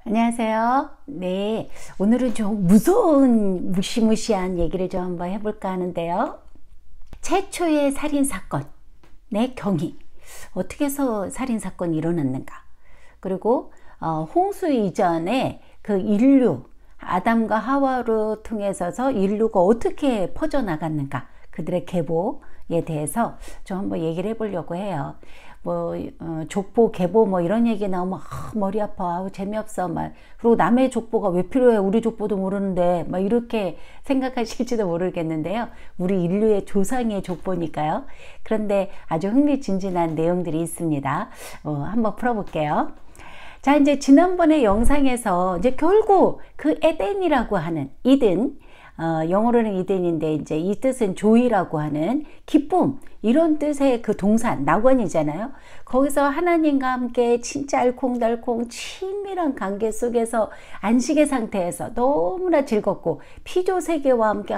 안녕하세요. 네, 오늘은 좀 무서운 무시무시한 얘기를 좀 한번 해볼까 하는데요. 최초의 살인사건의 경위, 어떻게 해서 살인사건이 일어났는가, 그리고 홍수 이전에 그 인류, 아담과 하와로 통해서 인류가 어떻게 퍼져나갔는가, 그들의 계보에 대해서 좀 한번 얘기를 해보려고 해요. 족보, 계보 이런 얘기 나오면 머리 아파, 재미없어, 그리고 남의 족보가 왜 필요해, 우리 족보도 모르는데, 이렇게 생각하실지도 모르겠는데요. 우리 인류의 조상의 족보니까요. 그런데 아주 흥미진진한 내용들이 있습니다. 한번 풀어볼게요. 자, 이제 지난번에 영상에서 이제 결국 그 에덴이라고 하는 이든, 영어로는 이든인데 이제 이 뜻은 조이라고 하는 기쁨, 이런 뜻의 그 동사 낙원이잖아요. 거기서 하나님과 함께 진짜 알콩달콩 친밀한 관계 속에서 안식의 상태에서 너무나 즐겁고 피조 세계와 함께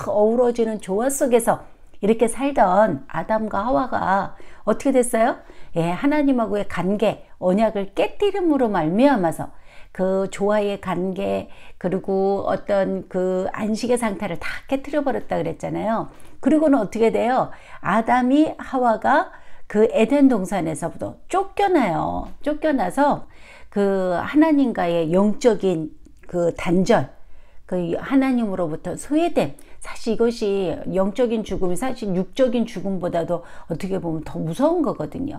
어우러지는 조화 속에서 이렇게 살던 아담과 하와가 어떻게 됐어요? 하나님하고의 관계, 언약을 깨뜨림으로 말미암아서 그 조화의 관계, 그리고 어떤 그 안식의 상태를 다 깨트려 버렸다 그랬잖아요. 그리고는 어떻게 돼요? 아담이 하와가 그 에덴 동산에서부터 쫓겨나요. 쫓겨나서 그 하나님과의 영적인 그 단절, 그 하나님으로부터 소외됨, 사실 이것이 영적인 죽음이 사실 육적인 죽음보다도 어떻게 보면 더 무서운 거거든요.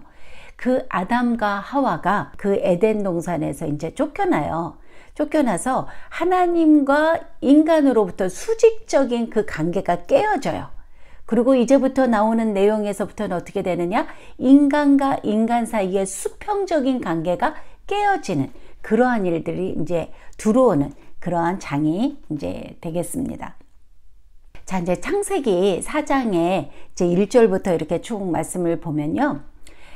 그 아담과 하와가 그 에덴 동산에서 이제 쫓겨나요. 쫓겨나서 하나님과 인간으로부터 수직적인 그 관계가 깨어져요. 그리고 이제부터 나오는 내용에서부터는 어떻게 되느냐? 인간과 인간 사이의 수평적인 관계가 깨어지는 그러한 일들이 이제 들어오는 그러한 장이 이제 되겠습니다. 자, 이제 창세기 4장의 이제 1절부터 이렇게 쭉 말씀을 보면요.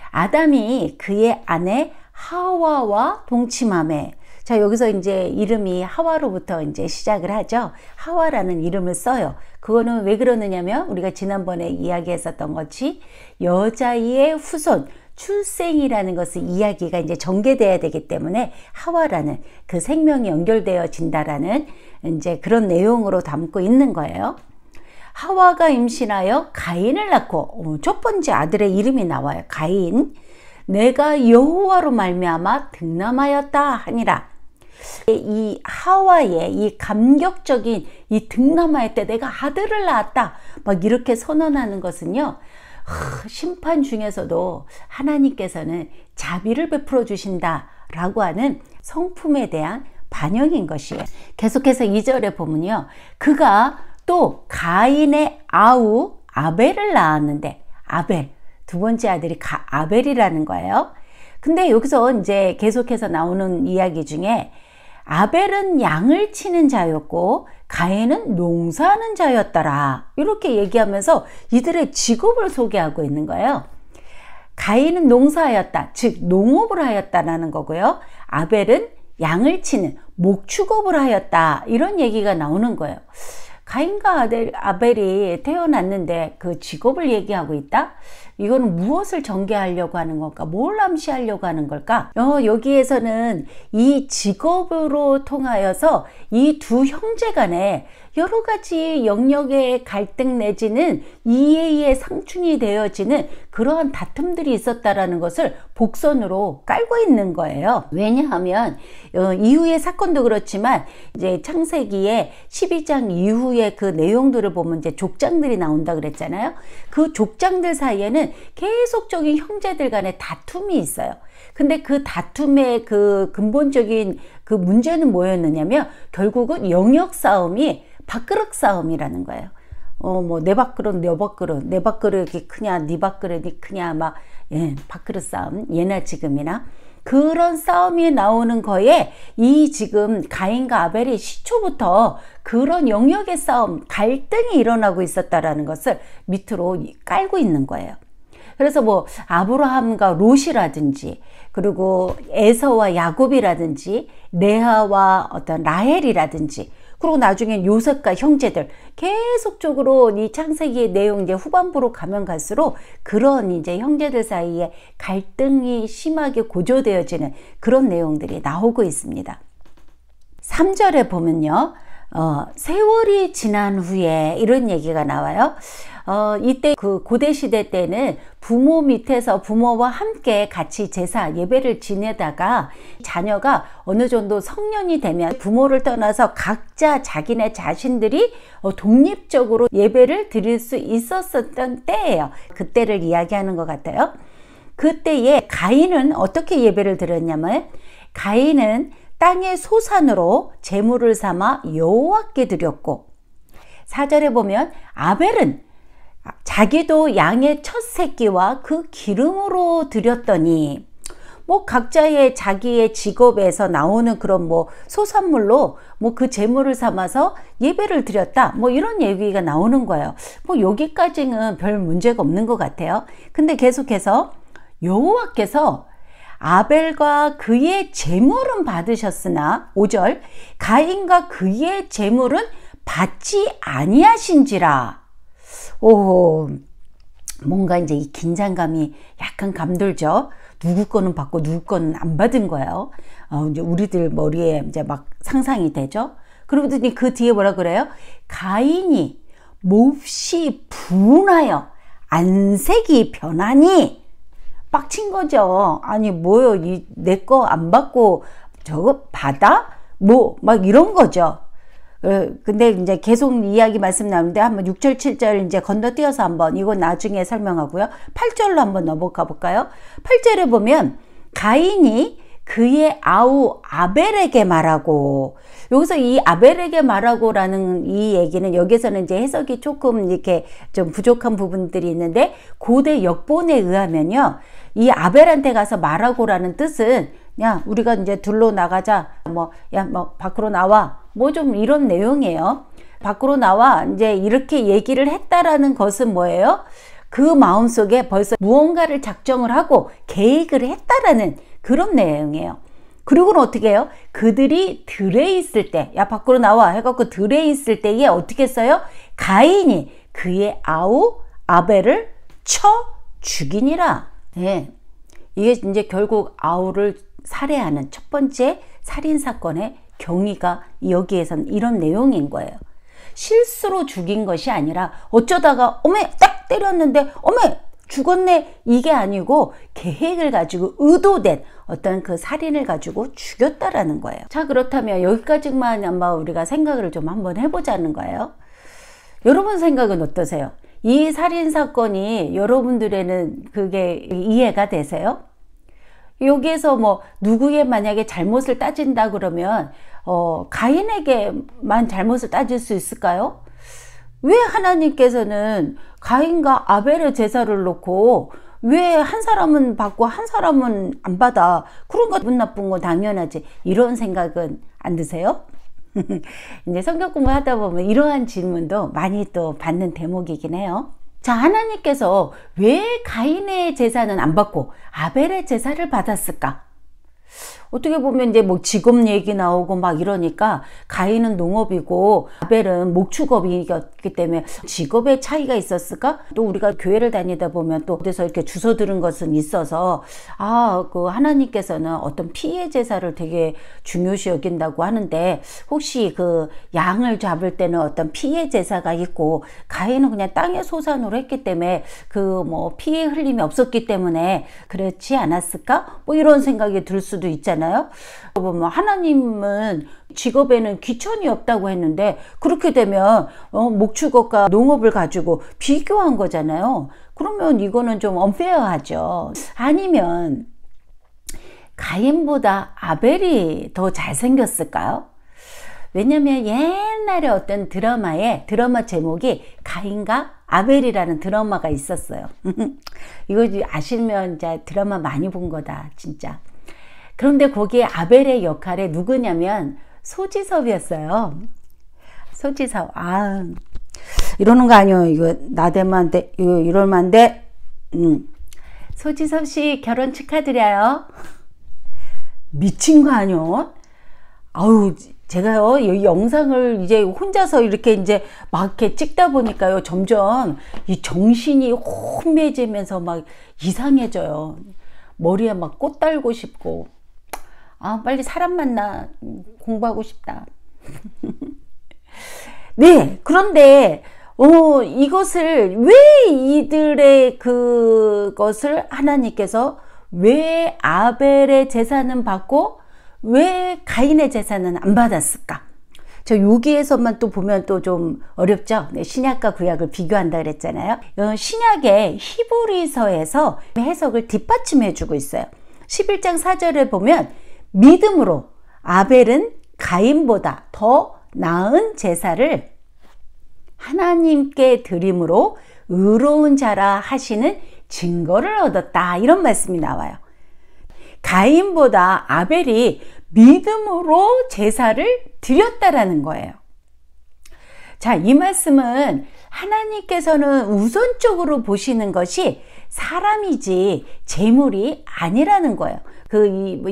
아담이 그의 아내 하와와 동침하매. 자, 여기서 이제 이름이 하와로부터 이제 시작을 하죠. 하와라는 이름을 써요. 그거는 왜 그러느냐면 우리가 지난번에 이야기했었던 것이 여자의 후손, 출생이라는 것을 이야기가 이제 전개돼야 되기 때문에 하와라는 그 생명이 연결되어진다라는 이제 그런 내용으로 담고 있는 거예요. 하와가 임신하여 가인을 낳고 첫 번째 아들의 이름이 나와요. 가인. 내가 여호와로 말미암아 등남하였다 하니라. 이 하와의 이 감격적인 이 등남할 때 내가 아들을 낳았다 이렇게 선언하는 것은요, 심판 중에서도 하나님께서는 자비를 베풀어 주신다라고 하는 성품에 대한 반영인 것이에요. 계속해서 2절에 보면요, 그가 또 가인의 아우 아벨을 낳았는데, 아벨, 두 번째 아들이 아벨이라는 거예요. 근데 여기서 이제 계속해서 나오는 이야기 중에 아벨은 양을 치는 자였고 가인은 농사하는 자였더라, 이렇게 얘기하면서 이들의 직업을 소개하고 있는 거예요. 가인은 농사하였다, 즉 농업을 하였다라는 거고요. 아벨은 양을 치는 목축업을 하였다, 이런 얘기가 나오는 거예요. 가인과 아벨이 태어났는데 그 직업을 얘기하고 있다? 이거는 무엇을 전개하려고 하는 걸까? 뭘 암시하려고 하는 걸까? 여기에서는 이 직업으로 통하여서 이 두 형제 간에 여러 가지 영역의 갈등 내지는 이해의 상충이 되어지는 그러한 다툼들이 있었다라는 것을 복선으로 깔고 있는 거예요. 왜냐하면 이후의 사건도 그렇지만 이제 창세기의 12장 이후의 그 내용들을 보면 이제 족장들이 나온다 그랬잖아요. 그 족장들 사이에는 계속적인 형제들 간의 다툼이 있어요. 근데 그 다툼의 그 근본적인 그 문제는 뭐였느냐면 결국은 영역 싸움이 밥그릇 싸움이라는 거예요. 내 밥그릇, 내 밥그릇, 내 밥그릇이 크냐, 네 밥그릇이 크냐, 밥그릇 싸움, 예나 지금이나. 그런 싸움이 나오는 거에 이 지금 가인과 아벨의 시초부터 그런 영역의 싸움, 갈등이 일어나고 있었다라는 것을 밑으로 깔고 있는 거예요. 그래서 아브라함과 롯이라든지, 그리고 에서와 야곱이라든지, 레아와 어떤 라헬이라든지, 그리고 나중엔 요셉과 형제들, 계속적으로 이 창세기의 내용 이제 후반부로 가면 갈수록 그런 이제 형제들 사이에 갈등이 심하게 고조되어지는 그런 내용들이 나오고 있습니다. 3절에 보면요. 세월이 지난 후에 이런 얘기가 나와요. 이때 그 고대 시대 때는 부모 밑에서 부모와 함께 같이 제사 예배를 지내다가 자녀가 어느 정도 성년이 되면 부모를 떠나서 각자 자기네 자신들이 독립적으로 예배를 드릴 수 있었던 때예요. 그때를 이야기하는 것 같아요. 그때에 가인은 어떻게 예배를 드렸냐면, 가인은 땅의 소산으로 제물을 삼아 여호와께 드렸고, 4절에 보면 아벨은 자기도 양의 첫 새끼와 그 기름으로 드렸더니, 뭐 각자의 자기의 직업에서 나오는 그런 뭐 소산물로 뭐 그 제물을 삼아서 예배를 드렸다, 뭐 이런 얘기가 나오는 거예요. 뭐 여기까지는 별 문제가 없는 것 같아요. 근데 계속해서 여호와께서 아벨과 그의 제물은 받으셨으나, 5절, 가인과 그의 제물은 받지 아니하신지라. 오, 뭔가 이제 이 긴장감이 약간 감돌죠. 누구 거는 받고 누구 거는 안 받은 거예요. 이제 우리들 머리에 이제 막 상상이 되죠. 그러더니 그 뒤에 뭐라 그래요? 가인이 몹시 분하여 안색이 변하니. 빡친 거죠. 아니 뭐요, 내 거 안 받고 저거 받아? 뭐 막 이런 거죠. 근데 이제 계속 이야기 말씀 나오는데 한번 6절 7절 이제 건너뛰어서 한번, 이건 나중에 설명하고요. 8절로 한번 넘어가 볼까요? 8절에 보면 가인이 그의 아우 아벨에게 말하고, 여기서 이 아벨에게 말하고라는 이 얘기는 여기서는 이제 해석이 조금 이렇게 좀 부족한 부분들이 있는데, 고대 역본에 의하면요, 이 아벨한테 가서 말하고라는 뜻은 야, 우리가 이제 둘로 나가자, 뭐 야, 뭐 밖으로 나와, 뭐 좀 이런 내용이에요. 밖으로 나와, 이제 이렇게 얘기를 했다라는 것은 뭐예요? 그 마음속에 벌써 무언가를 작정을 하고 계획을 했다라는 그런 내용이에요. 그리고는 어떻게 해요? 그들이 들에 있을 때, 야 밖으로 나와 해갖고 들에 있을 때에 어떻게 했어요? 가인이 그의 아우 아벨을 쳐 죽이니라. 네. 이게 이제 결국 아우를 살해하는 첫 번째 살인사건의 경위가 여기에선 이런 내용인 거예요. 실수로 죽인 것이 아니라 어쩌다가 어메 딱 때렸는데 어메 죽었네, 이게 아니고 계획을 가지고 의도된 어떤 그 살인을 가지고 죽였다라는 거예요. 자, 그렇다면 여기까지만 아마 우리가 생각을 좀 한번 해보자는 거예요. 여러분 생각은 어떠세요? 이 살인사건이 여러분들에는 그게 이해가 되세요? 여기에서 뭐 누구의 만약에 잘못을 따진다 그러면 가인에게만 잘못을 따질 수 있을까요? 왜 하나님께서는 가인과 아벨의 제사를 놓고 왜 한 사람은 받고 한 사람은 안 받아? 그런 거 기분 나쁜 거 당연하지. 이런 생각은 안 드세요? 이제 성경 공부하다 보면 이러한 질문도 많이 또 받는 대목이긴 해요. 자, 하나님께서 왜 가인의 제사는 안 받고 아벨의 제사를 받았을까? 어떻게 보면 이제 뭐 직업 얘기 나오고 막 이러니까 가인은 농업이고 아벨은 목축업이기 때문에 직업의 차이가 있었을까? 또 우리가 교회를 다니다 보면 또 어디서 이렇게 주워 들은 것은 있어서 그 하나님께서는 어떤 피해 제사를 되게 중요시 여긴다고 하는데, 혹시 그 양을 잡을 때는 어떤 피해 제사가 있고 가인은 그냥 땅의 소산으로 했기 때문에 그 뭐 피해 흘림이 없었기 때문에 그렇지 않았을까? 뭐 이런 생각이 들 수도 있잖아요. 보면 하나님은 직업에는 귀천이 없다고 했는데 그렇게 되면 목축업과 농업을 가지고 비교한 거잖아요. 그러면 이거는 좀 언페어하죠. 아니면 가인보다 아벨이 더 잘생겼을까요? 왜냐면 옛날에 어떤 드라마 제목이 가인과 아벨이라는 드라마가 있었어요. 이거 아시면 이제 드라마 많이 본 거다, 진짜. 그런데 거기에 아벨의 역할이 누구냐면 소지섭이었어요. 소지섭. 이러는 거 아니에요. 이거 나대면 안 돼. 이러면 안 돼. 소지섭 씨 결혼 축하드려요. 미친 거 아니요? 아우, 제가요, 이 영상을 이제 혼자서 이렇게 이제 막 이렇게 찍다 보니까요, 점점 이 정신이 혼미해지면서 막 이상해져요. 머리에 막 꽃 달고 싶고, 빨리 사람 만나. 공부하고 싶다. 네, 그런데 이것을 왜 이들의 그것을 하나님께서 왜 아벨의 제사는 받고 왜 가인의 제사는 안 받았을까? 저 여기에서만 또 보면 또 좀 어렵죠? 네, 신약과 구약을 비교한다 그랬잖아요. 신약의 히브리서에서 해석을 뒷받침해 주고 있어요. 11장 4절에 보면 믿음으로 아벨은 가인보다 더 나은 제사를 하나님께 드림으로 의로운 자라 하시는 증거를 얻었다. 이런 말씀이 나와요. 가인보다 아벨이 믿음으로 제사를 드렸다라는 거예요. 자, 이 말씀은 하나님께서는 우선적으로 보시는 것이 사람이지 재물이 아니라는 거예요.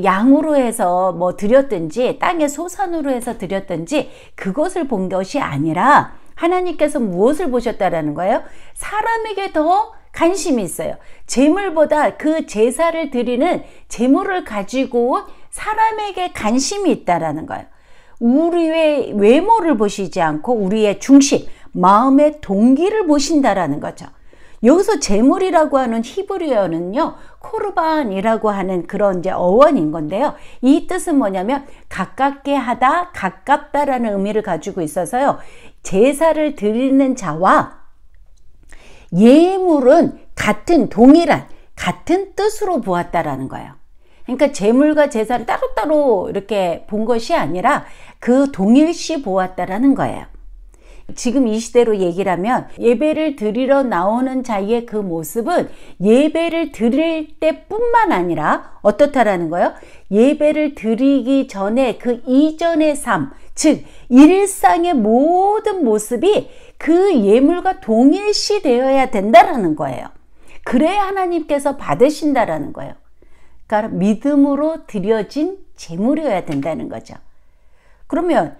양으로 해서 뭐 드렸든지 땅의 소산으로 해서 드렸든지 그것을 본 것이 아니라 하나님께서 무엇을 보셨다라는 거예요? 사람에게 더 관심이 있어요. 재물보다 그 제사를 드리는 재물을 가지고 온 사람에게 관심이 있다라는 거예요. 우리의 외모를 보시지 않고 우리의 중심, 마음의 동기를 보신다라는 거죠. 여기서 재물이라고 하는 히브리어는요, 코르반이라고 하는 그런 이제 어원인 건데요. 이 뜻은 뭐냐면 가깝게 하다, 가깝다라는 의미를 가지고 있어서요. 제사를 드리는 자와 예물은 동일한 같은 뜻으로 보았다라는 거예요. 그러니까 제물과 제사를 따로따로 이렇게 본 것이 아니라 그 동일시 보았다라는 거예요. 지금 이 시대로 얘기를 하면 예배를 드리러 나오는 자의 그 모습은 예배를 드릴 때뿐만 아니라 어떻다라는 거예요? 예배를 드리기 전에 그 이전의 삶, 즉 일상의 모든 모습이 그 예물과 동일시 되어야 된다라는 거예요. 그래야 하나님께서 받으신다라는 거예요. 그러니까 믿음으로 드려진 제물이어야 된다는 거죠. 그러면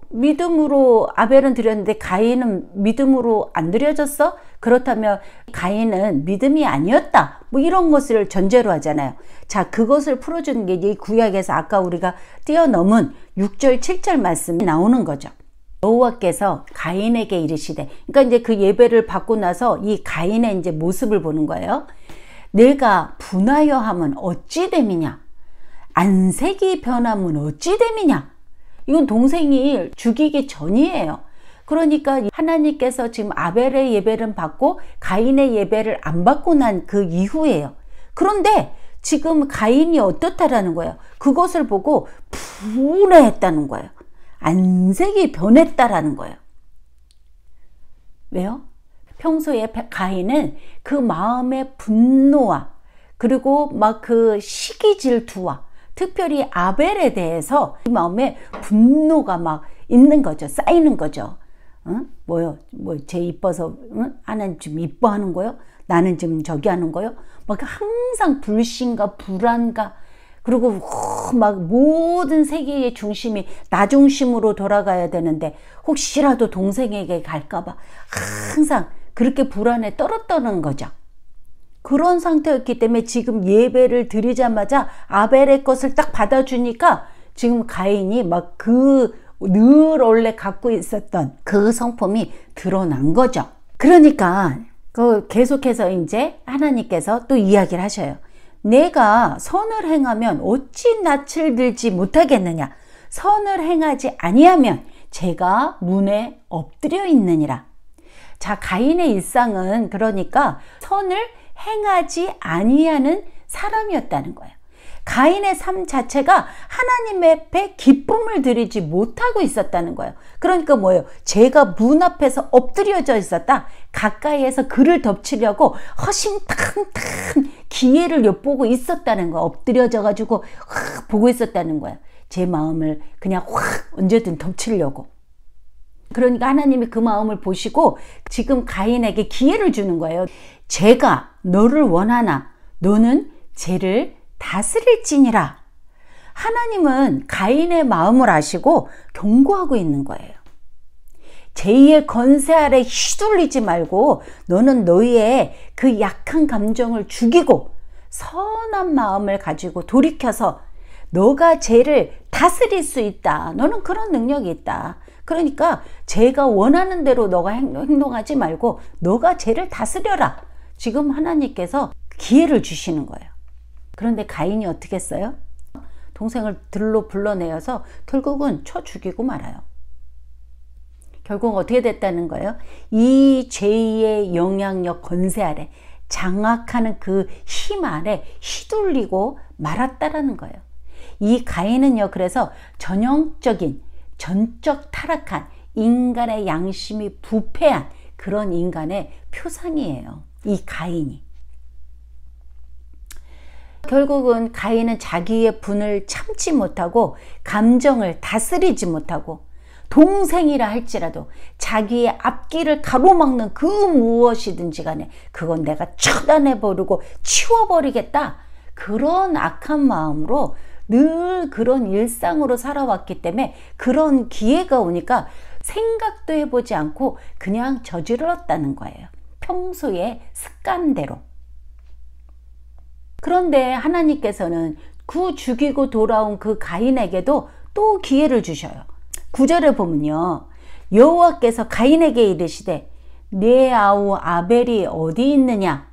믿음으로 아벨은 드렸는데 가인은 믿음으로 안 드려졌어? 그렇다면 가인은 믿음이 아니었다. 뭐 이런 것을 전제로 하잖아요. 자, 그것을 풀어주는 게 이 구약에서 아까 우리가 뛰어넘은 6절 7절 말씀이 나오는 거죠. 여호와께서 가인에게 이르시되, 그러니까 이제 그 예배를 받고 나서 이 가인의 이제 모습을 보는 거예요. 내가 분하여 함은 어찌 됨이냐? 안색이 변함은 어찌 됨이냐? 이건 동생이 죽이기 전이에요. 그러니까 하나님께서 지금 아벨의 예배를 받고 가인의 예배를 안 받고 난 그 이후예요. 그런데 지금 가인이 어떻다라는 거예요. 그것을 보고 분해했다는 거예요. 안색이 변했다라는 거예요. 왜요? 평소에 가인은 그 마음의 분노와 그리고 막 그 시기 질투와 특별히 아벨에 대해서 이 마음에 분노가 막 있는 거죠. 쌓이는 거죠. 쟤 이뻐서 하나님 좀 이뻐하는 거요? 나는 지금 저기 하는 거요? 막 항상 불신과 불안과 그리고 막 모든 세계의 중심이 나 중심으로 돌아가야 되는데 혹시라도 동생에게 갈까봐 항상 그렇게 불안에 떨었다는 거죠. 그런 상태였기 때문에 지금 예배를 드리자마자 아벨의 것을 딱 받아주니까 지금 가인이 막 늘 원래 갖고 있었던 그 성품이 드러난 거죠. 그러니까 계속해서 이제 하나님께서 또 이야기를 하셔요. 내가 선을 행하면 어찌 낯을 들지 못하겠느냐? 선을 행하지 아니하면 제가 문에 엎드려 있느니라. 자, 가인의 일상은 그러니까 선을 행하지 아니하는 사람이었다는 거예요. 가인의 삶 자체가 하나님 앞에 기쁨을 드리지 못하고 있었다는 거예요. 그러니까 뭐예요? 제가 문 앞에서 엎드려져 있었다. 가까이에서 그를 덮치려고 허심탄탄 기회를 엿보고 있었다는 거예요. 엎드려져 가지고 확 보고 있었다는 거예요. 제 마음을 그냥 확 언제든 덮치려고. 그러니까 하나님이 그 마음을 보시고 지금 가인에게 기회를 주는 거예요. 제가 너를 원하나 너는 쟤를 다스릴지니라. 하나님은 가인의 마음을 아시고 경고하고 있는 거예요. 제2의 건세 아래 휘둘리지 말고 너는 너희의 그 약한 감정을 죽이고 선한 마음을 가지고 돌이켜서 너가 쟤를 다스릴 수 있다. 너는 그런 능력이 있다. 그러니까 쟤가 원하는 대로 너가 행동하지 말고 너가 쟤를 다스려라. 지금 하나님께서 기회를 주시는 거예요. 그런데 가인이 어떻게 했어요? 동생을 들로 불러내어서 결국은 쳐 죽이고 말아요. 결국 어떻게 됐다는 거예요? 이 죄의 영향력 권세 아래, 장악하는 그 힘 아래 휘둘리고 말았다라는 거예요. 이 가인은요, 그래서 전형적인 전적 타락한 인간의 양심이 부패한 그런 인간의 표상이에요. 이 가인이. 결국은 가인은 자기의 분을 참지 못하고 감정을 다스리지 못하고 동생이라 할지라도 자기의 앞길을 가로막는 그 무엇이든지 간에 그건 내가 처단해버리고 치워버리겠다. 그런 악한 마음으로 늘 그런 일상으로 살아왔기 때문에 그런 기회가 오니까 생각도 해보지 않고 그냥 저질렀다는 거예요. 평소의 습관대로. 그런데 하나님께서는 그 죽이고 돌아온 그 가인에게도 또 기회를 주셔요. 9절에 보면요, 여호와께서 가인에게 이르시되 내 아우 아벨이 어디 있느냐?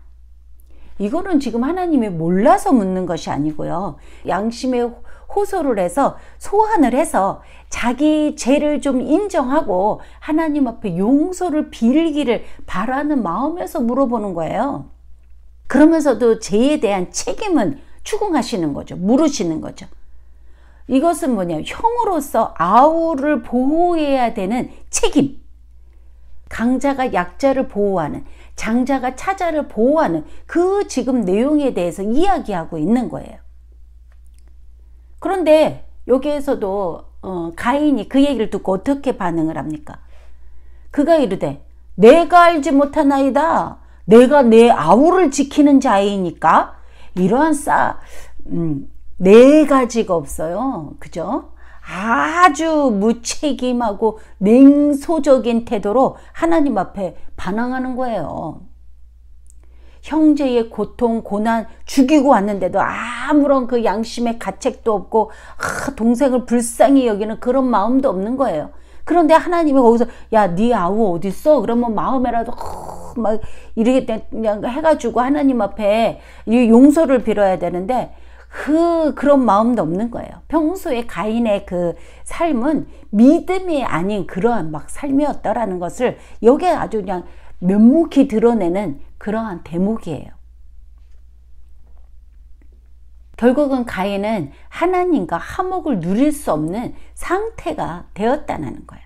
이거는 지금 하나님이 몰라서 묻는 것이 아니고요, 양심에 호소를 해서 소환을 해서 자기 죄를 좀 인정하고 하나님 앞에 용서를 빌기를 바라는 마음에서 물어보는 거예요. 그러면서도 죄에 대한 책임은 추궁하시는 거죠. 물으시는 거죠. 이것은 뭐냐, 형으로서 아우를 보호해야 되는 책임, 강자가 약자를 보호하는, 장자가 차자를 보호하는 그 지금 내용에 대해서 이야기하고 있는 거예요. 그런데 여기에서도 가인이 그 얘기를 듣고 어떻게 반응을 합니까? 그가 이르되 내가 알지 못하나이다. 내가 내 아우를 지키는 자이니까. 이러한 네 가지가 없어요. 그죠? 아주 무책임하고 냉소적인 태도로 하나님 앞에 반항하는 거예요. 형제의 고통, 고난 죽이고 왔는데도 아무런 그 양심의 가책도 없고 동생을 불쌍히 여기는 그런 마음도 없는 거예요. 그런데 하나님이 거기서 야, 네 아우 어디 있어? 그러면 마음에라도 막 이렇게 그냥 해가지고 하나님 앞에 용서를 빌어야 되는데 그런 마음도 없는 거예요. 평소에 가인의 그 삶은 믿음이 아닌 그러한 막 삶이었다라는 것을 여기에 아주 그냥 면목히 드러내는 그러한 대목이에요. 결국은 가인은 하나님과 화목을 누릴 수 없는 상태가 되었다는 거예요.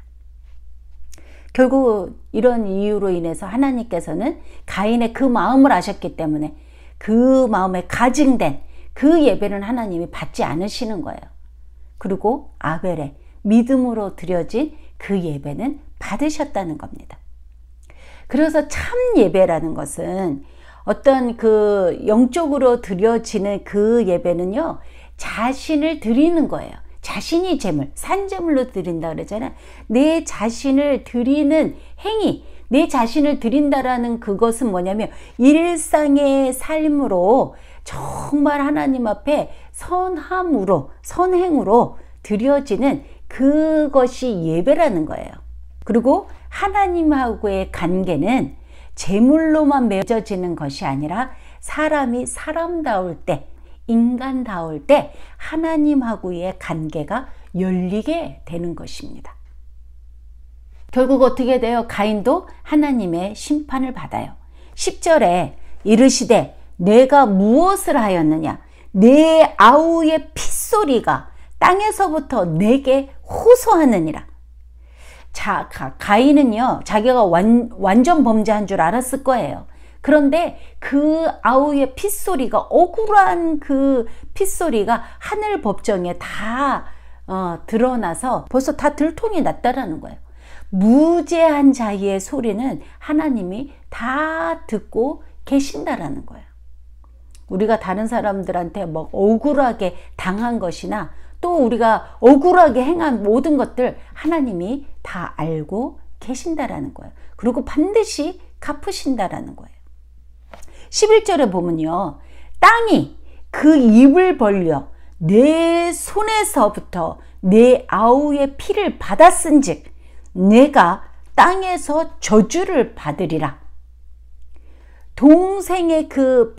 결국 이런 이유로 인해서 하나님께서는 가인의 그 마음을 아셨기 때문에 그 마음에 가증된 그 예배는 하나님이 받지 않으시는 거예요. 그리고 아벨의 믿음으로 드려진 그 예배는 받으셨다는 겁니다. 그래서 참 예배라는 것은 어떤 그 영적으로 드려지는 그 예배는요, 자신을 드리는 거예요. 자신이 제물, 산제물로 드린다 그러잖아요. 내 자신을 드리는 행위, 내 자신을 드린다라는 그것은 뭐냐면 일상의 삶으로 정말 하나님 앞에 선함으로, 선행으로 드려지는 그것이 예배라는 거예요. 그리고 하나님하고의 관계는 제물로만 맺어지는 것이 아니라 사람이 사람다울 때, 인간다울 때 하나님하고의 관계가 열리게 되는 것입니다. 결국 어떻게 돼요? 가인도 하나님의 심판을 받아요. 10절에 이르시되 내가 무엇을 하였느냐? 내 아우의 핏소리가 땅에서부터 내게 호소하느니라. 자, 가인은요, 자기가 완전 범죄한 줄 알았을 거예요. 그런데 그 아우의 핏소리가, 억울한 그 핏소리가 하늘 법정에 다 드러나서 벌써 다 들통이 났다라는 거예요. 무죄한 자의 소리는 하나님이 다 듣고 계신다라는 거예요. 우리가 다른 사람들한테 뭐 억울하게 당한 것이나 또 우리가 억울하게 행한 모든 것들 하나님이 다 알고 계신다라는 거예요. 그리고 반드시 갚으신다라는 거예요. 11절에 보면요, 땅이 그 입을 벌려 내 손에서부터 내 아우의 피를 받았은즉 내가 땅에서 저주를 받으리라. 동생의 그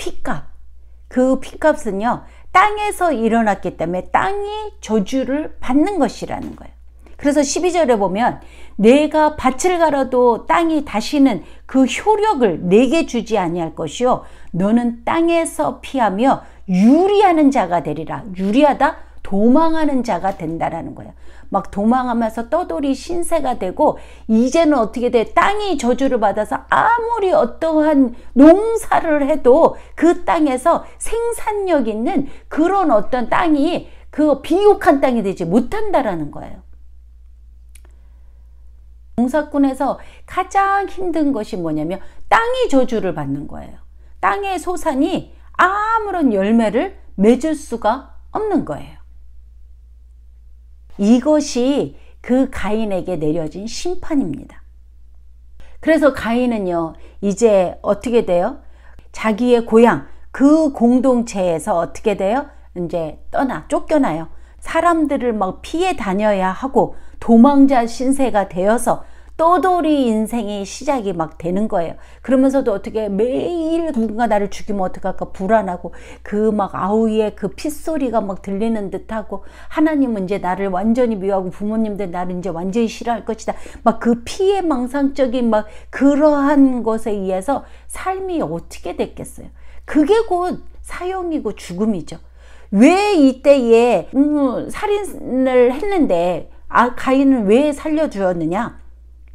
피값은요 땅에서 일어났기 때문에 땅이 저주를 받는 것이라는 거예요. 그래서 12절에 보면 내가 밭을 갈아도 땅이 다시는 그 효력을 내게 주지 아니할 것이요 너는 땅에서 피하며 유리하는 자가 되리라. 유리하다? 도망하는 자가 된다라는 거예요. 막 도망하면서 떠돌이 신세가 되고 이제는 어떻게 돼? 땅이 저주를 받아서 아무리 어떠한 농사를 해도 그 땅에서 생산력 있는 그런 어떤 땅이 그 비옥한 땅이 되지 못한다라는 거예요. 농사꾼에서 가장 힘든 것이 뭐냐면 땅이 저주를 받는 거예요. 땅의 소산이 아무런 열매를 맺을 수가 없는 거예요. 이것이 그 가인에게 내려진 심판입니다. 그래서 가인은요 이제 어떻게 돼요? 자기의 고향 그 공동체에서 어떻게 돼요? 이제 쫓겨나요. 사람들을 막 피해 다녀야 하고 도망자 신세가 되어서 떠돌이 인생이 시작이 막 되는 거예요. 그러면서도 어떻게 매일 누군가 나를 죽이면 어떡할까 불안하고 그 막 아우의 그 핏소리가 막 들리는 듯하고 하나님은 이제 나를 완전히 미워하고 부모님들 나를 이제 완전히 싫어할 것이다. 막 그 피해망상적인 막 그러한 것에 의해서 삶이 어떻게 됐겠어요. 그게 곧 사형이고 죽음이죠. 왜 이때에 살인을 했는데 가인을 왜 살려주었느냐?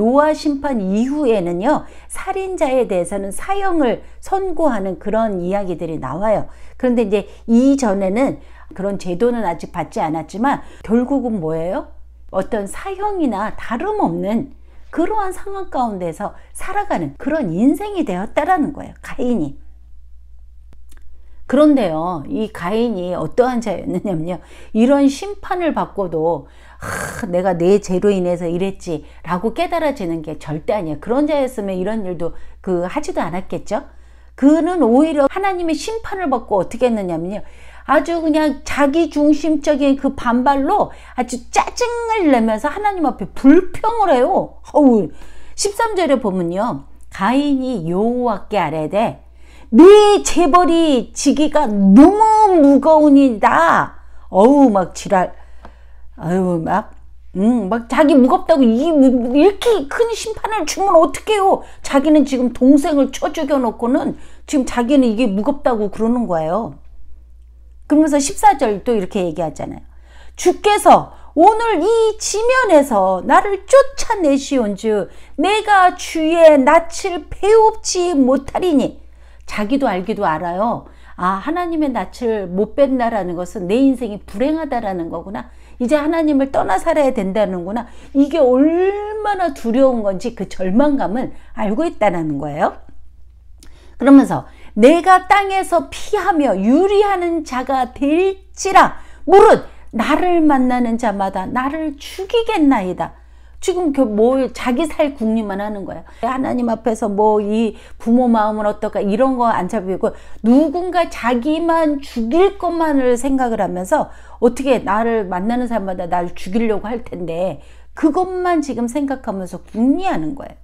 노아 심판 이후에는요 살인자에 대해서는 사형을 선고하는 그런 이야기들이 나와요. 그런데 이제 이전에는 그런 제도는 아직 받지 않았지만 결국은 뭐예요? 어떤 사형이나 다름없는 그러한 상황 가운데서 살아가는 그런 인생이 되었다라는 거예요, 가인이. 그런데요 이 가인이 어떠한 자였느냐면요 이런 심판을 받고도 내가 내 죄로 인해서 이랬지 라고 깨달아지는 게 절대 아니에요. 그런 자였으면 이런 일도 하지도 않았겠죠. 그는 오히려 하나님의 심판을 받고 어떻게 했느냐면요 아주 그냥 자기 중심적인 그 반발로 아주 짜증을 내면서 하나님 앞에 불평을 해요. 13절에 보면요 가인이 여호와께 아뢰되 네 재벌이 지기가 너무 무거우니다. 막 지랄. 막 자기 무겁다고 이렇게 큰 심판을 주면 어떡해요. 자기는 지금 동생을 쳐 죽여놓고는 지금 자기는 이게 무겁다고 그러는 거예요. 그러면서 14절 또 이렇게 얘기하잖아요. 주께서 오늘 이 지면에서 나를 쫓아내시온즉 내가 주의 낯을 배웁지 못하리니. 자기도 알기도 알아요. 하나님의 낯을 못 뺀다라는 것은 내 인생이 불행하다라는 거구나. 이제 하나님을 떠나 살아야 된다는구나. 이게 얼마나 두려운 건지 그 절망감을 알고 있다는 거예요. 그러면서 내가 땅에서 피하며 유리하는 자가 될지라 무릇 나를 만나는 자마다 나를 죽이겠나이다. 지금 자기 살 궁리만 하는 거야. 하나님 앞에서 이 부모 마음은 어떨까 이런 거 안 잡히고 누군가 자기만 죽일 것만을 생각을 하면서 어떻게 나를 만나는 사람마다 나를 죽이려고 할 텐데 그것만 지금 생각하면서 궁리하는 거예요.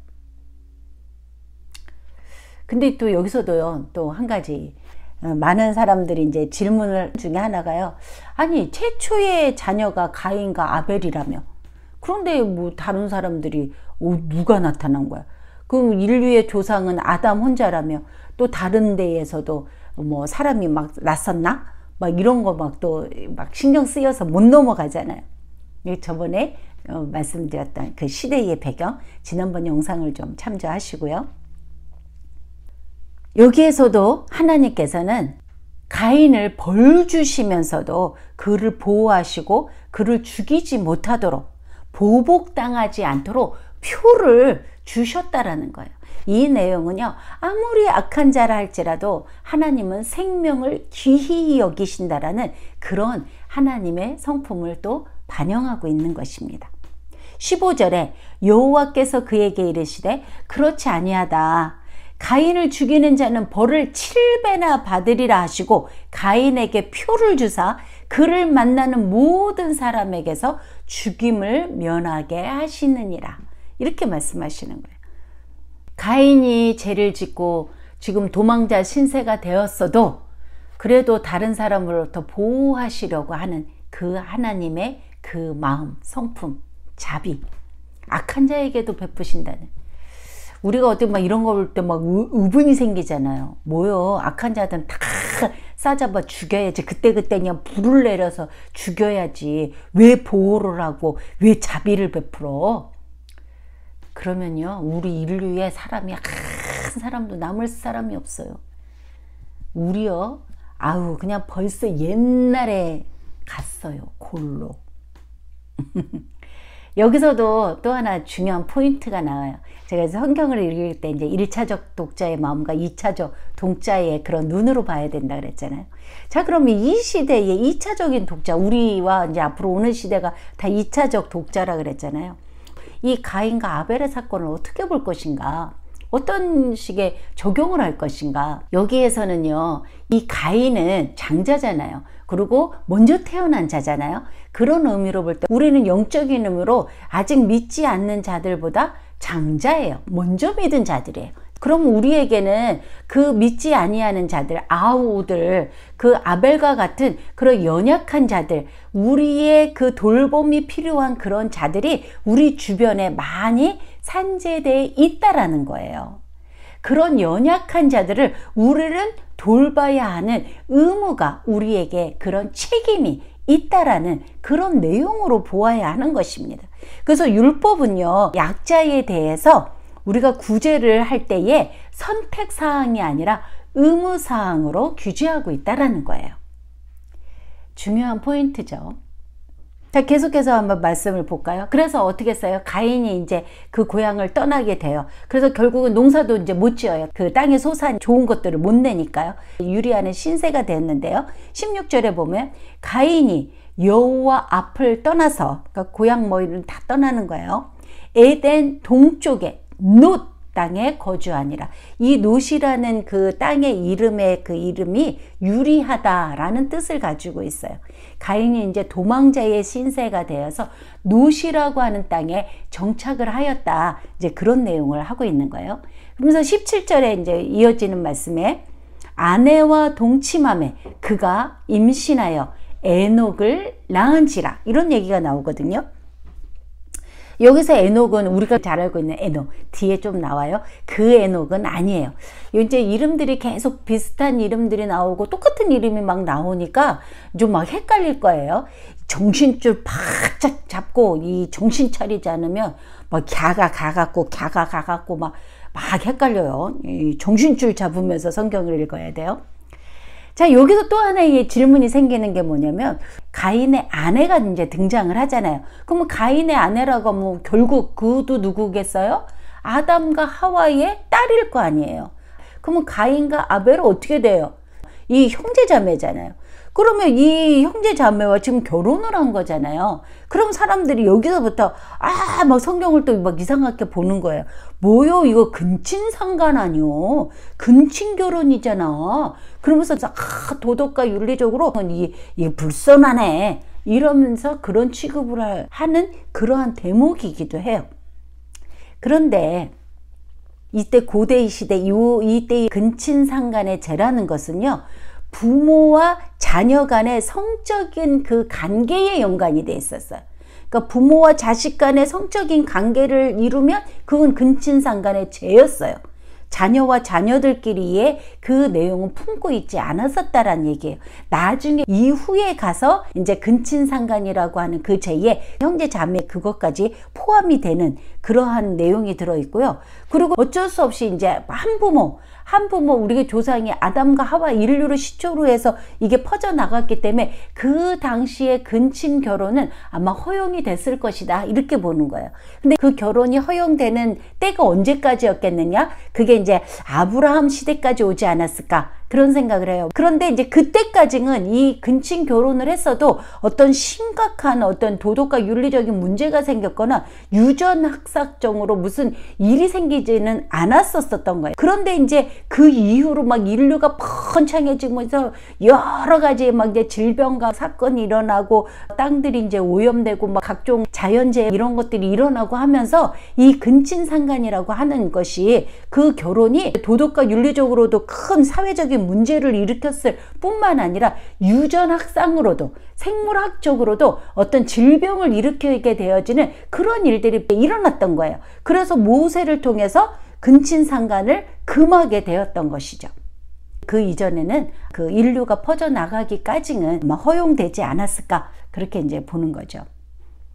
근데 또 여기서도요 또 한 가지 많은 사람들이 이제 질문을 중에 하나가요. 아니 최초의 자녀가 가인과 아벨이라며 그런데 다른 사람들이 누가 나타난 거야? 그럼 인류의 조상은 아담 혼자라며 또 다른 데에서도 사람이 막 났었나? 막 이런 거 또 신경 쓰여서 못 넘어가잖아요. 저번에 말씀드렸던 그 시대의 배경 지난번 영상을 좀 참조하시고요. 여기에서도 하나님께서는 가인을 벌 주시면서도 그를 보호하시고 그를 죽이지 못하도록 보복당하지 않도록 표를 주셨다라는 거예요. 이 내용은요 아무리 악한 자라 할지라도 하나님은 생명을 귀히 여기신다라는 그런 하나님의 성품을 또 반영하고 있는 것입니다. 15절에 여호와께서 그에게 이르시되 그렇지 아니하다. 가인을 죽이는 자는 벌을 7배나 받으리라 하시고 가인에게 표를 주사 그를 만나는 모든 사람에게서 죽임을 면하게 하시느니라. 이렇게 말씀하시는 거예요. 가인이 죄를 짓고 지금 도망자 신세가 되었어도 그래도 다른 사람으로부터 보호하시려고 하는 그 하나님의 그 마음, 성품, 자비, 악한 자에게도 베푸신다는. 우리가 어떻게 막 이런 거 볼 때 막 의분이 생기잖아요. 뭐요? 악한 자들은 다 싸잡아 죽여야지. 그때그때 그냥 불을 내려서 죽여야지. 왜 보호를 하고 왜 자비를 베풀어? 그러면요, 우리 인류의 사람이 한 사람도 남을 사람이 없어요. 우리요, 아우 그냥 벌써 옛날에 갔어요. 골로. 여기서도 또 하나 중요한 포인트가 나와요. 제가 성경을 읽을 때 이제 1차적 독자의 마음과 2차적 독자의 그런 눈으로 봐야 된다 그랬잖아요. 자, 그러면 이 시대의 2차적인 독자, 우리와 이제 앞으로 오는 시대가 다 2차적 독자라 그랬잖아요. 이 가인과 아벨의 사건을 어떻게 볼 것인가? 어떤 식의 적용을 할 것인가? 여기에서는요, 이 가인은 장자잖아요. 그리고 먼저 태어난 자잖아요. 그런 의미로 볼 때 우리는 영적인 의미로 아직 믿지 않는 자들보다 장자예요. 먼저 믿은 자들이에요. 그럼 우리에게는 그 믿지 아니하는 자들, 아우들, 그 아벨과 같은 그런 연약한 자들, 우리의 그 돌봄이 필요한 그런 자들이 우리 주변에 많이 산재되어 있다라는 거예요. 그런 연약한 자들을 우리는 돌봐야 하는 의무가, 우리에게 그런 책임이 있다라는 그런 내용으로 보아야 하는 것입니다. 그래서 율법은요, 약자에 대해서 우리가 구제를 할 때에 선택사항이 아니라 의무사항으로 규제하고 있다는 거예요. 중요한 포인트죠. 자, 계속해서 한번 말씀을 볼까요? 그래서 어떻게 했어요? 가인이 이제 그 고향을 떠나게 돼요. 그래서 결국은 농사도 이제 못 지어요. 그 땅의 소산 좋은 것들을 못 내니까요. 유리하는 신세가 됐는데요. 16절에 보면 가인이 여호와 앞을 떠나서, 그러니까 고향 뭐이는 다 떠나는 거예요. 에덴 동쪽에 놋 땅에 거주하니라. 이 놋이라는 그 땅의 이름의 그 이름이 유리하다라는 뜻을 가지고 있어요. 가인이 이제 도망자의 신세가 되어서 놋이라고 하는 땅에 정착을 하였다. 이제 그런 내용을 하고 있는 거예요. 그러면서 17절에 이제 이어지는 말씀에 아내와 동침함에 그가 임신하여 에녹을 낳은지라. 이런 얘기가 나오거든요. 여기서 에녹은 우리가 잘 알고 있는 에녹, 뒤에 좀 나와요. 그 에녹은 아니에요. 이제 이름들이 계속 비슷한 이름들이 나오고 똑같은 이름이 막 나오니까 좀 막 헷갈릴 거예요. 정신줄 바짝 잡고 이 정신 차리지 않으면 막 갸가 가갖고 막 헷갈려요. 이 정신줄 잡으면서 성경을 읽어야 돼요. 자, 여기서 또 하나의 질문이 생기는 게 뭐냐면, 가인의 아내가 이제 등장을 하잖아요. 그러면 가인의 아내라고 하면 결국 그도 누구겠어요? 아담과 하와의 딸일 거 아니에요. 그러면 가인과 아벨은 어떻게 돼요? 이 형제자매잖아요. 그러면 이 형제자매와 지금 결혼을 한 거잖아요. 그럼 사람들이 여기서부터 막 성경을 또 막 이상하게 보는 거예요. 뭐요? 이거 근친상간 아니요? 근친결혼이잖아. 그러면서 도덕과 윤리적으로 이 불선하네 이러면서 그런 취급을 하는 그러한 대목이기도 해요. 그런데 이때 고대 시대 이때의 근친상간의 죄라는 것은요, 부모와 자녀 간의 성적인 그 관계에 연관이 돼 있었어요. 그러니까 부모와 자식 간의 성적인 관계를 이루면 그건 근친상간의 죄였어요. 자녀와 자녀들끼리의 그 내용은 품고 있지 않았었다라는 얘기예요. 나중에 이후에 가서 이제 근친상간이라고 하는 그 죄에 형제 자매 그것까지 포함이 되는 그러한 내용이 들어있고요. 그리고 어쩔 수 없이 이제 한 부모 우리의 조상이 아담과 하와 인류를 시초로 해서 이게 퍼져나갔기 때문에 그 당시에 근친 결혼은 아마 허용이 됐을 것이다, 이렇게 보는 거예요. 근데 그 결혼이 허용되는 때가 언제까지였겠느냐? 그게 이제 아브라함 시대까지 오지 않았을까? 그런 생각을 해요. 그런데 이제 그때까지는 이 근친 결혼을 했어도 어떤 심각한 어떤 도덕과 윤리적인 문제가 생겼거나 유전학사적으로 무슨 일이 생기지는 않았었던 거예요. 그런데 이제 그 이후로 막 인류가 번창해지면서 여러 가지 막 이제 질병과 사건이 일어나고 땅들이 이제 오염되고 막 각종 자연재해 이런 것들이 일어나고 하면서 이 근친상간이라고 하는 것이 그 결혼이 도덕과 윤리적으로도 큰 사회적인 문제를 일으켰을 뿐만 아니라 유전학상으로도 생물학적으로도 어떤 질병을 일으키게 되어지는 그런 일들이 일어났던 거예요. 그래서 모세를 통해서 근친상간을 금하게 되었던 것이죠. 그 이전에는 그 인류가 퍼져나가기까지는 허용되지 않았을까 그렇게 이제 보는 거죠.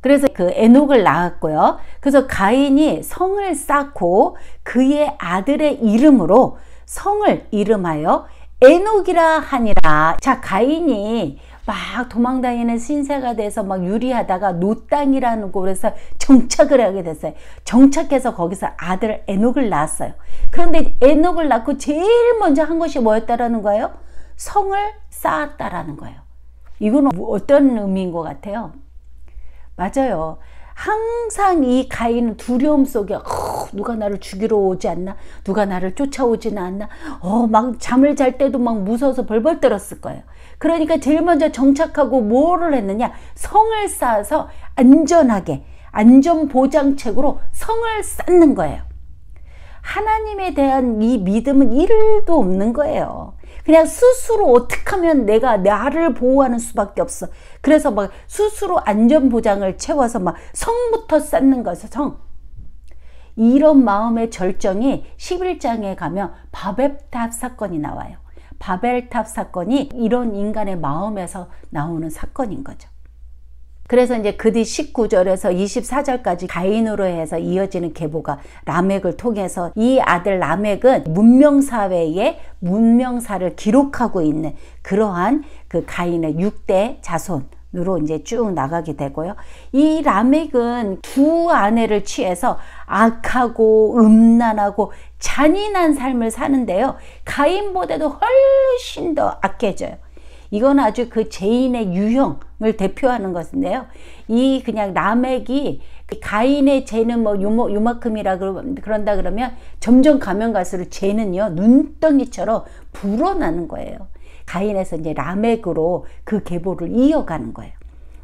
그래서 그 에녹을 낳았고요. 그래서 가인이 성을 쌓고 그의 아들의 이름으로 성을 이름하여 에녹이라 하니라. 자, 가인이 막 도망다니는 신세가 돼서 막 유리하다가 노땅이라는 곳에서 정착을 하게 됐어요. 정착해서 거기서 아들 에녹을 낳았어요. 그런데 에녹을 낳고 제일 먼저 한 것이 뭐였다라는 거예요? 성을 쌓았다라는 거예요. 이건 어떤 의미인 것 같아요? 맞아요. 항상 이 가인은 두려움 속에 누가 나를 죽이러 오지 않나? 누가 나를 쫓아오지는 않나? 막 잠을 잘 때도 막 무서워서 벌벌 떨었을 거예요. 그러니까 제일 먼저 정착하고 뭐를 했느냐? 성을 쌓아서 안전하게 안전보장책으로 성을 쌓는 거예요. 하나님에 대한 이 믿음은 1도 없는 거예요. 그냥 스스로 어떻게 하면 내가 나를 보호하는 수밖에 없어. 그래서 막 스스로 안전보장을 채워서 막 성부터 쌓는 거죠. 성. 이런 마음의 절정이 11장에 가면 바벨탑 사건이 나와요. 바벨탑 사건이 이런 인간의 마음에서 나오는 사건인 거죠. 그래서 이제 그 뒤 19절에서 24절까지 가인으로 해서 이어지는 계보가 라멕을 통해서 이 아들 라멕은 문명사회의 문명사를 기록하고 있는 그러한 그 가인의 6대 자손으로 이제 쭉 나가게 되고요. 이 라멕은 두 아내를 취해서 악하고 음란하고 잔인한 삶을 사는데요. 가인보다도 훨씬 더 악해져요. 이건 아주 그 죄인의 유형을 대표하는 것인데요. 이 그냥 라멕이 가인의 죄는 뭐 요만큼이라 그런다 그러면 점점 가면 갈수록 죄는요 눈덩이처럼 불어나는 거예요. 가인에서 이제 라멕으로 그 계보를 이어가는 거예요.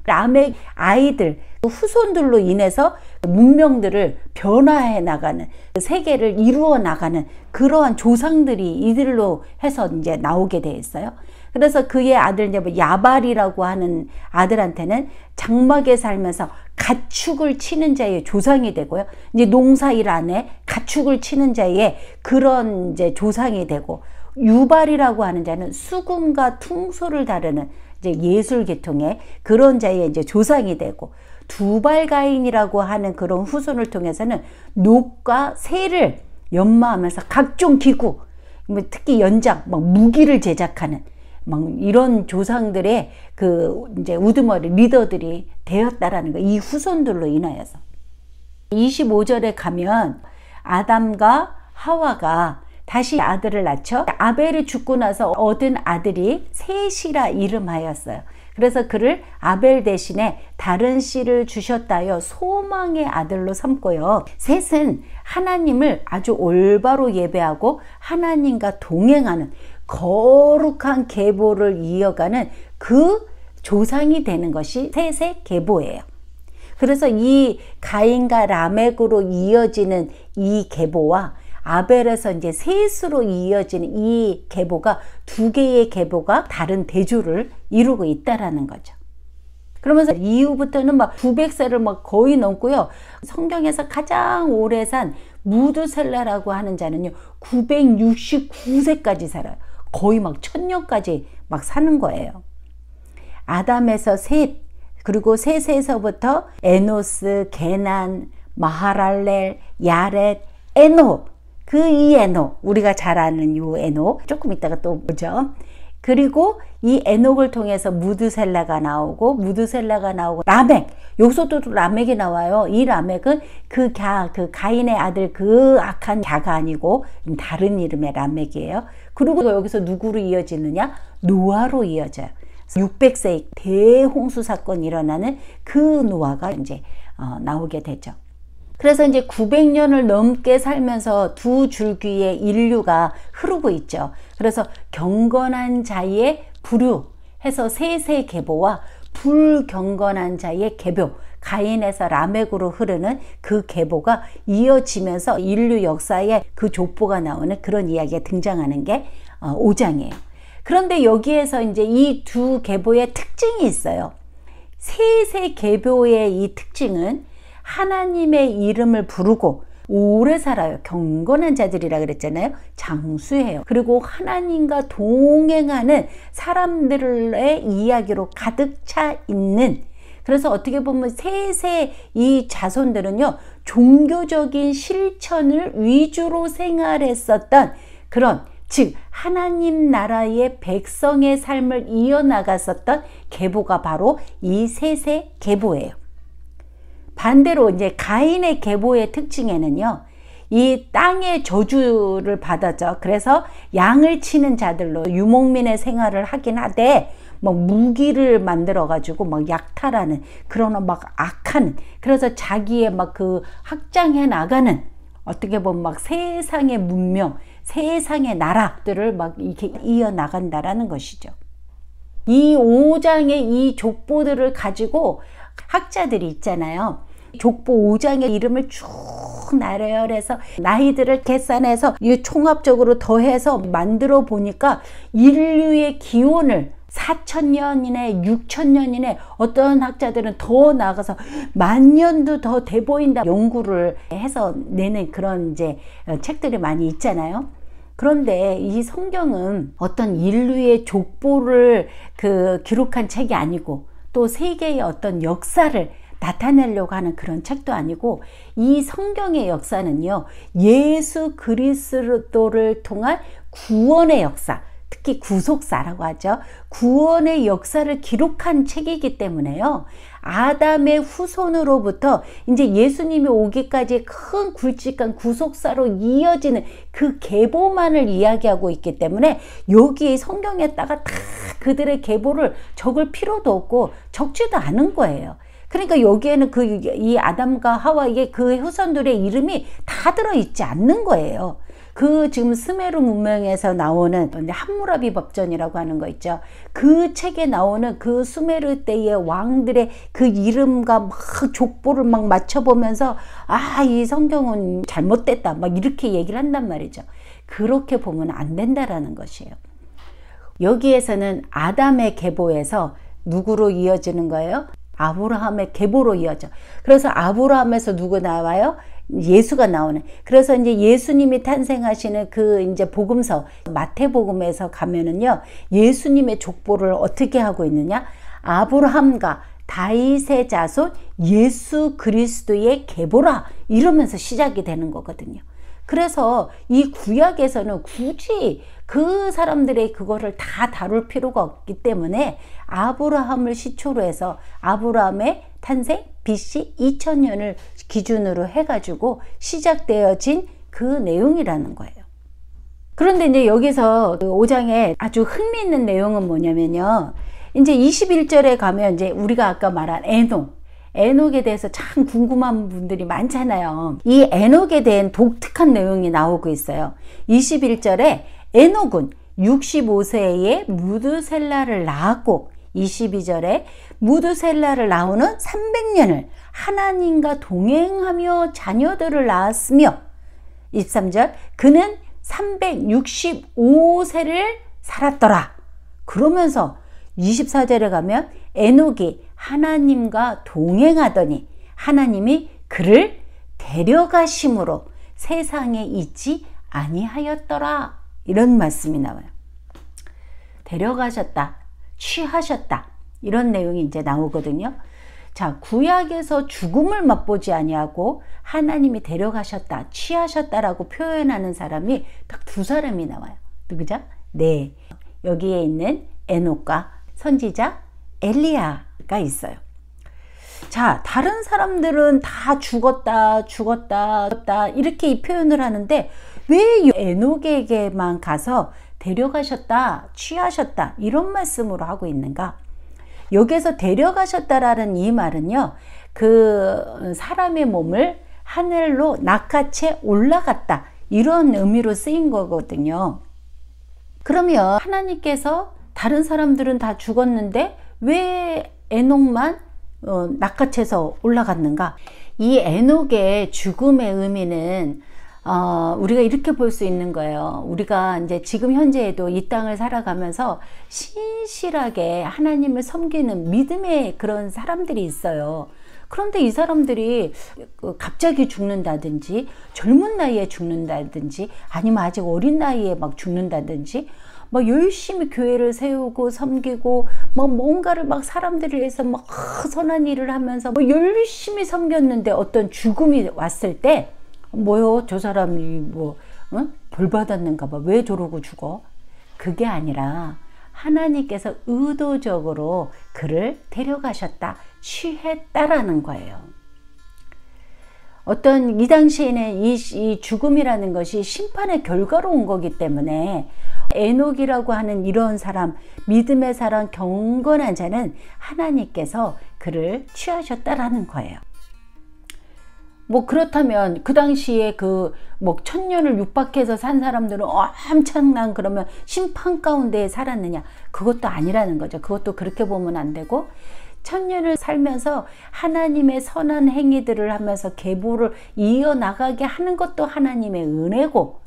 라멕 아이들 후손들로 인해서 문명들을 변화해 나가는 세계를 이루어 나가는 그러한 조상들이 이들로 해서 이제 나오게 돼 있어요. 그래서 그의 아들 이제 야발이라고 하는 아들한테는 장막에 살면서 가축을 치는 자의 조상이 되고요. 이제 농사일 안에 가축을 치는 자의 그런 이제 조상이 되고, 유발이라고 하는 자는 수금과 퉁소를 다루는 이제 예술 계통의 그런 자의 이제 조상이 되고, 두발가인이라고 하는 그런 후손을 통해서는 녹과 새를 연마하면서 각종 기구, 특히 연장, 막 무기를 제작하는 막 이런 조상들의 그 이제 우두머리 리더들이 되었다라는 거, 이 후손들로 인하여서. 25절에 가면 아담과 하와가 다시 아들을 낳죠. 아벨이 죽고 나서 얻은 아들이 셋이라 이름하였어요. 그래서 그를 아벨 대신에 다른 씨를 주셨다여 소망의 아들로 삼고요. 셋은 하나님을 아주 올바로 예배하고 하나님과 동행하는 거룩한 계보를 이어가는 그 조상이 되는 것이 셋의 계보예요. 그래서 이 가인과 라멕으로 이어지는 이 계보와 아벨에서 이제 셋으로 이어지는 이 계보가 두 개의 계보가 다른 대조를 이루고 있다라는 거죠. 그러면서 이후부터는 막 900세를 막 거의 넘고요. 성경에서 가장 오래 산 무두셀라라고 하는 자는요 969세까지 살아요. 거의 막 1000년까지 막 사는 거예요. 아담에서 셋, 그리고 셋에서부터 에노스, 게난, 마하랄렐, 야렛, 에녹, 그 이 에녹, 우리가 잘 아는 이 에녹, 조금 이따가 또 보죠. 그리고 이 에녹을 통해서 무드셀라가 나오고 라멕, 여기서도 라멕이 나와요. 이 라멕은 그 가인의 아들 그 악한 갸가 아니고 다른 이름의 라멕이에요. 그리고 여기서 누구로 이어지느냐? 노아로 이어져요. 600세의 대홍수 사건이 일어나는 그 노아가 이제 나오게 되죠. 그래서 이제 900년을 넘게 살면서 두 줄기의 인류가 흐르고 있죠. 그래서 경건한 자의 부류해서 셋의 계보와 불경건한 자의 계보, 가인에서 라멕으로 흐르는 그 계보가 이어지면서 인류 역사에 그 족보가 나오는 그런 이야기가 등장하는 게 5장이에요. 그런데 여기에서 이제 이 두 계보의 특징이 있어요. 셋의 계보의 이 특징은 하나님의 이름을 부르고 오래 살아요. 경건한 자들이라 그랬잖아요. 장수해요. 그리고 하나님과 동행하는 사람들의 이야기로 가득 차 있는, 그래서 어떻게 보면 셋의 이 자손들은요, 종교적인 실천을 위주로 생활했었던 그런, 즉 하나님 나라의 백성의 삶을 이어나갔었던 계보가 바로 이 셋의 계보예요. 반대로 이제 가인의 계보의 특징에는요, 이 땅의 저주를 받았죠. 그래서 양을 치는 자들로 유목민의 생활을 하긴 하되, 막 무기를 만들어 가지고 막 약탈하는 그런 막 악한, 그래서 자기의 막 그 확장해 나가는, 어떻게 보면 막 세상의 문명, 세상의 나라들을 막 이렇게 이어 나간다라는 것이죠. 이 5장의 이 족보들을 가지고 학자들이 있잖아요. 족보 5장의 이름을 쭉 나열해서 나이들을 계산해서 이 총합적으로 더해서 만들어 보니까 인류의 기원을 4,000년이네 6,000년이네, 어떤 학자들은 더 나아가서 10,000년도 더 돼 보인다 연구를 해서 내는 그런 이제 책들이 많이 있잖아요. 그런데 이 성경은 어떤 인류의 족보를 기록한 책이 아니고, 또 세계의 어떤 역사를 나타내려고 하는 그런 책도 아니고, 이 성경의 역사는요, 예수 그리스도를 통한 구원의 역사, 특히 구속사라고 하죠. 구원의 역사를 기록한 책이기 때문에요, 아담의 후손으로부터 이제 예수님이 오기까지 큰 굵직한 구속사로 이어지는 그 계보만을 이야기하고 있기 때문에, 여기 성경에다가 다 그들의 계보를 적을 필요도 없고 적지도 않은 거예요. 그러니까 여기에는 이 아담과 하와의 그 후손들의 이름이 다 들어있지 않는 거예요. 지금 스메르 문명에서 나오는 함무라비 법전이라고 하는 거 있죠. 그 책에 나오는 그 수메르 때의 왕들의 그 이름과 막 족보를 막 맞춰보면서, 이 성경은 잘못됐다, 막 이렇게 얘기를 한단 말이죠. 그렇게 보면 안 된다라는 것이에요. 여기에서는 아담의 계보에서 누구로 이어지는 거예요? 아브라함의 계보로 이어져. 그래서 아브라함에서 누구 나와요? 예수가 나오는. 그래서 이제 예수님이 탄생하시는 이제 복음서, 마태복음에서 가면은요, 예수님의 족보를 어떻게 하고 있느냐? 아브라함과 다윗의 자손 예수 그리스도의 계보라, 이러면서 시작이 되는 거거든요. 그래서 이 구약에서는 굳이 그 사람들의 그거를 다 다룰 필요가 없기 때문에 아브라함을 시초로 해서 아브라함의 탄생 BC 2000년을 기준으로 해가지고 시작되어진 그 내용이라는 거예요. 그런데 이제 여기서 5장에 아주 흥미있는 내용은 뭐냐면요, 이제 21절에 가면 이제 우리가 아까 말한 에녹에 대해서 참 궁금한 분들이 많잖아요. 이 에녹에 대한 독특한 내용이 나오고 있어요. 21절에 에녹은 65세에 무드셀라를 낳았고, 22절에 무드셀라를 낳으는 300년을 하나님과 동행하며 자녀들을 낳았으며, 23절 그는 365세를 살았더라. 그러면서 24절에 가면 에녹이 하나님과 동행하더니 하나님이 그를 데려가심으로 세상에 있지 아니하였더라, 이런 말씀이 나와요. 데려가셨다, 취하셨다, 이런 내용이 이제 나오거든요. 자, 구약에서 죽음을 맛보지 아니하고 하나님이 데려가셨다, 취하셨다라고 표현하는 사람이 딱 두 사람이 나와요. 누구죠? 네, 여기에 있는 에녹과 선지자 엘리야가 있어요. 자, 다른 사람들은 다 죽었다 이렇게 이 표현을 하는데 왜 에녹에게만 가서 데려가셨다, 취하셨다 이런 말씀으로 하고 있는가? 여기에서 데려가셨다라는 이 말은요, 그 사람의 몸을 하늘로 낚아채 올라갔다 이런 의미로 쓰인 거거든요. 그러면 하나님께서 다른 사람들은 다 죽었는데 왜 에녹만 낚아채서 올라갔는가? 이 에녹의 죽음의 의미는 우리가 이렇게 볼 수 있는 거예요. 우리가 이제 지금 현재에도 이 땅을 살아가면서 신실하게 하나님을 섬기는 믿음의 그런 사람들이 있어요. 그런데 이 사람들이 갑자기 죽는다든지 젊은 나이에 죽는다든지 아니면 아직 어린 나이에 막 죽는다든지 막 열심히 교회를 세우고 섬기고 막 뭔가를 막 사람들을 위해서 막 선한 일을 하면서 뭐 열심히 섬겼는데 어떤 죽음이 왔을 때 뭐요? 저 사람이 뭐 벌 받았는가 봐. 왜 저러고 죽어? 그게 아니라 하나님께서 의도적으로 그를 데려가셨다, 취했다라는 거예요. 어떤 이 당시에는 이 죽음이라는 것이 심판의 결과로 온 거기 때문에 에녹이라고 하는 이런 사람, 믿음의 사람, 경건한 자는 하나님께서 그를 취하셨다라는 거예요. 뭐 그렇다면 그 당시에 그 뭐 1000년을 육박해서 산 사람들은 엄청난 그러면 심판 가운데 살았느냐? 그것도 아니라는 거죠. 그것도 그렇게 보면 안 되고 1000년을 살면서 하나님의 선한 행위들을 하면서 계보를 이어나가게 하는 것도 하나님의 은혜고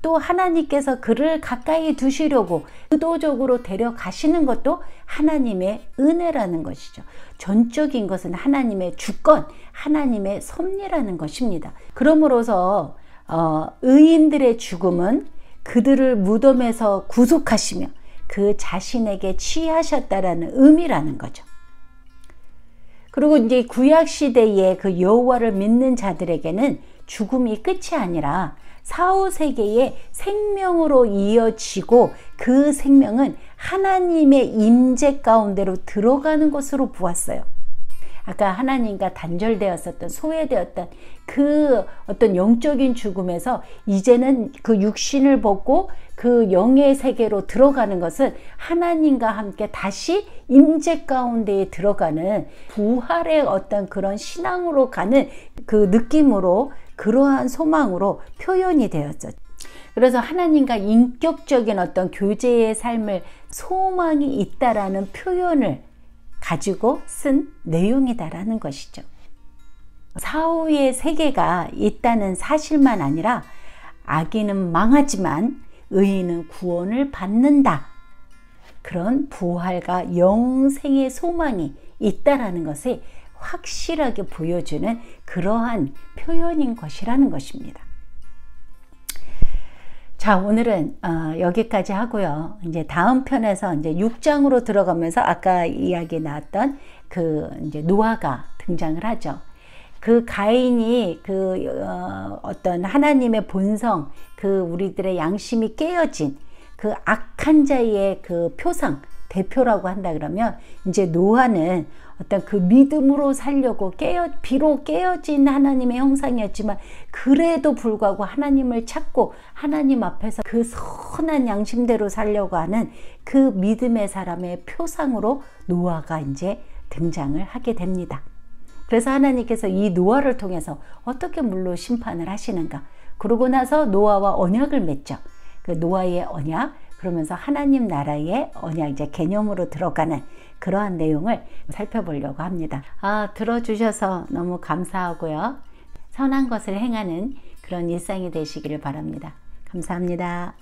또 하나님께서 그를 가까이 두시려고 의도적으로 데려가시는 것도 하나님의 은혜라는 것이죠. 전적인 것은 하나님의 주권, 하나님의 섭리라는 것입니다. 그러므로서 의인들의 죽음은 그들을 무덤에서 구속하시며 그 자신에게 취하셨다라는 의미라는 거죠. 그리고 이제 구약 시대의 그 여호와를 믿는 자들에게는 죽음이 끝이 아니라 사후 세계의 생명으로 이어지고 그 생명은 하나님의 임재 가운데로 들어가는 것으로 보았어요. 아까 하나님과 단절되었었던, 소외되었던 그 어떤 영적인 죽음에서 이제는 그 육신을 벗고 그 영의 세계로 들어가는 것은 하나님과 함께 다시 임재 가운데에 들어가는 부활의 어떤 그런 신앙으로 가는 그 느낌으로, 그러한 소망으로 표현이 되었죠. 그래서 하나님과 인격적인 어떤 교제의 삶을 소망이 있다라는 표현을 가지고 쓴 내용이다라는 것이죠. 사후의 세계가 있다는 사실만 아니라 악인은 망하지만 의인은 구원을 받는다. 그런 부활과 영생의 소망이 있다라는 것을 확실하게 보여주는 그러한 표현인 것이라는 것입니다. 자, 오늘은 여기까지 하고요. 이제 다음 편에서 이제 6장으로 들어가면서 아까 이야기 나왔던 그 이제 노아가 등장을 하죠. 그 가인이 어떤 하나님의 본성, 그 우리들의 양심이 깨어진 그 악한 자의 그 표상, 대표라고 한다 그러면 이제 노아는 어떤 그 믿음으로 살려고 비록 깨어진 하나님의 형상이었지만 그래도 불구하고 하나님을 찾고 하나님 앞에서 그 선한 양심대로 살려고 하는 그 믿음의 사람의 표상으로 노아가 이제 등장을 하게 됩니다. 그래서 하나님께서 이 노아를 통해서 어떻게 물로 심판을 하시는가. 그러고 나서 노아와 언약을 맺죠. 그 노아의 언약, 그러면서 하나님 나라의 언약 이제 개념으로 들어가는 그러한 내용을 살펴보려고 합니다. 들어주셔서 너무 감사하고요. 선한 것을 행하는 그런 일상이 되시기를 바랍니다. 감사합니다.